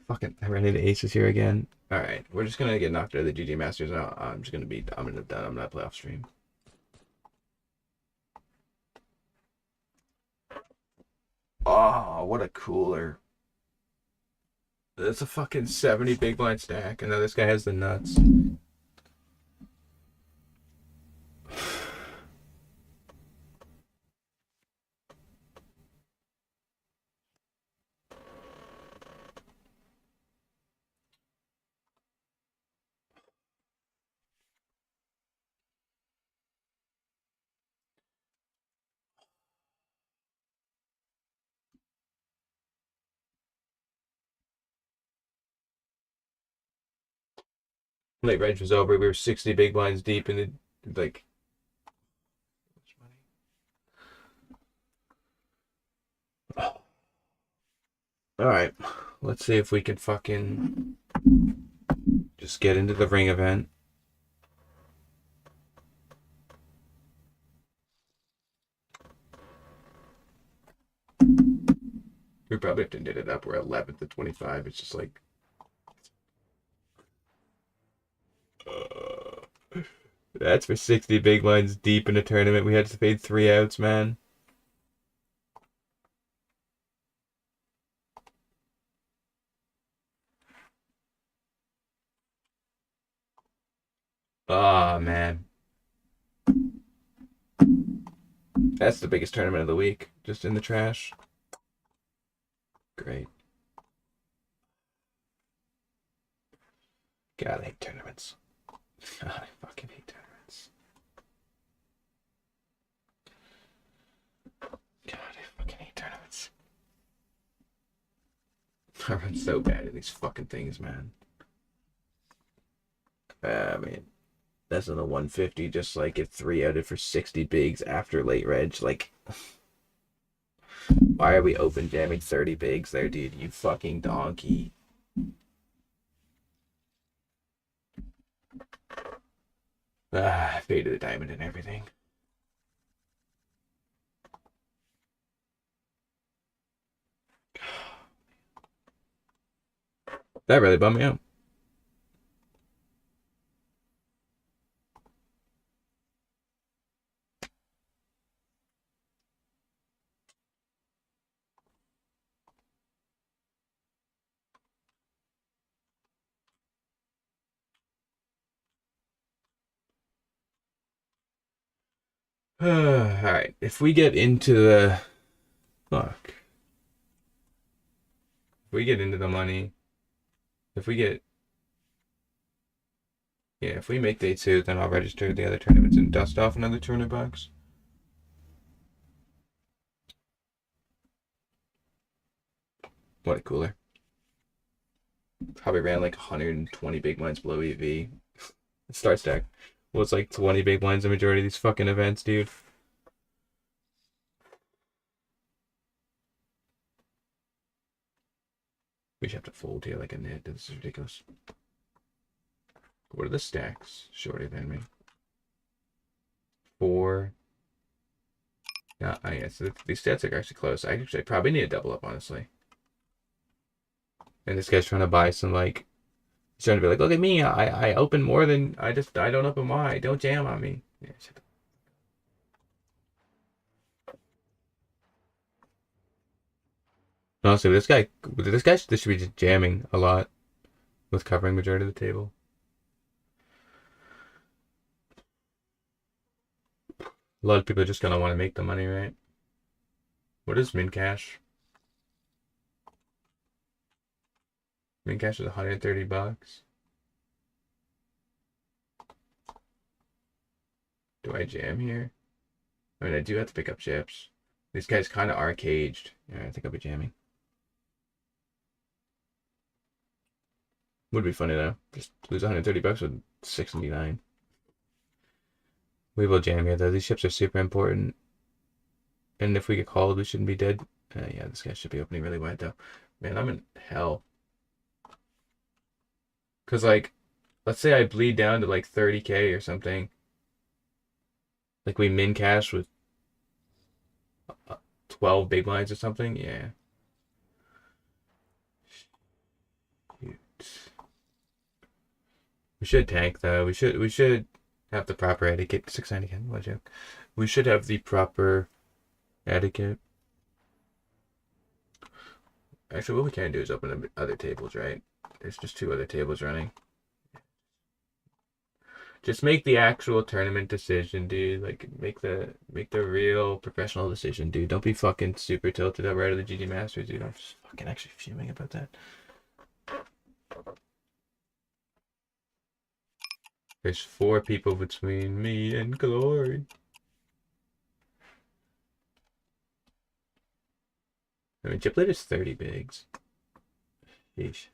Fucking, I ran into aces here again. All right, we're just gonna get knocked out of the GGMasters now. I'm just gonna be. I'm gonna done. I'm not playoff stream. Oh, what a cooler. That's a fucking 70 big blind stack, and now this guy has the nuts. Late range was over. We were 60 big blinds deep, and it like. All right, let's see if we can fucking just get into the ring event. We probably have to knit it up. We're 11th to 25. It's just like. That's for 60 big blinds deep in a tournament. We had to fade 3 outs, man. Oh, man. That's the biggest tournament of the week. Just in the trash. Great. God, I hate tournaments. God, I fucking hate tournaments. God, I fucking hate tournaments. I run so bad at these fucking things, man. I mean, that's on the 150, just like get 3 outed for 60 bigs after late reg. Like, why are we open jamming 30 bigs there, dude? You fucking donkey. I faded the diamond and everything. That really bummed me out. Alright, if we get into the... Fuck. If we get into the money, if we get... Yeah, if we make day 2, then I'll register the other tournaments and dust off another $200. What a cooler. Probably ran like 120 big blinds below EV. Start stack. Well, it's like 20 big blinds the majority of these fucking events, dude. We should have to fold here like a nit. This is ridiculous. What are the stacks? Shorter than me. 4. Yeah, yeah, so these stats are actually close. I actually probably need a double up, honestly. And this guy's trying to buy some, like, he's trying to be like, look at me, I open more than, I don't open wide. Don't jam on me. Yeah, shit. Honestly, this should be just jamming a lot with covering majority of the table. A lot of people are just gonna want to make the money, right? What is min cash? Min cash is $130. Do I jam here? I mean, I do have to pick up chips. These guys kind of are caged. Yeah, I think I'll be jamming. Would be funny though. Just lose $130 with 69. We will jam here though. These chips are super important. And if we get called, we shouldn't be dead. Yeah, this guy should be opening really wide though. Man, I'm in hell. Because, like, let's say I bleed down to like 30K or something. Like we min cash with 12 big blinds or something. Yeah. Shoot. We should tank though. We should have the proper etiquette. 690 again. What a joke. We should have the proper etiquette. Actually, what we can do is open up other tables, right? There's just 2 other tables running. Just make the actual tournament decision, dude. Like, make the real professional decision, dude. Don't be fucking super tilted up right at the GGMasters, dude. I'm just fucking actually fuming about that. There's 4 people between me and glory. I mean, chip lead is 30 bigs. Sheesh.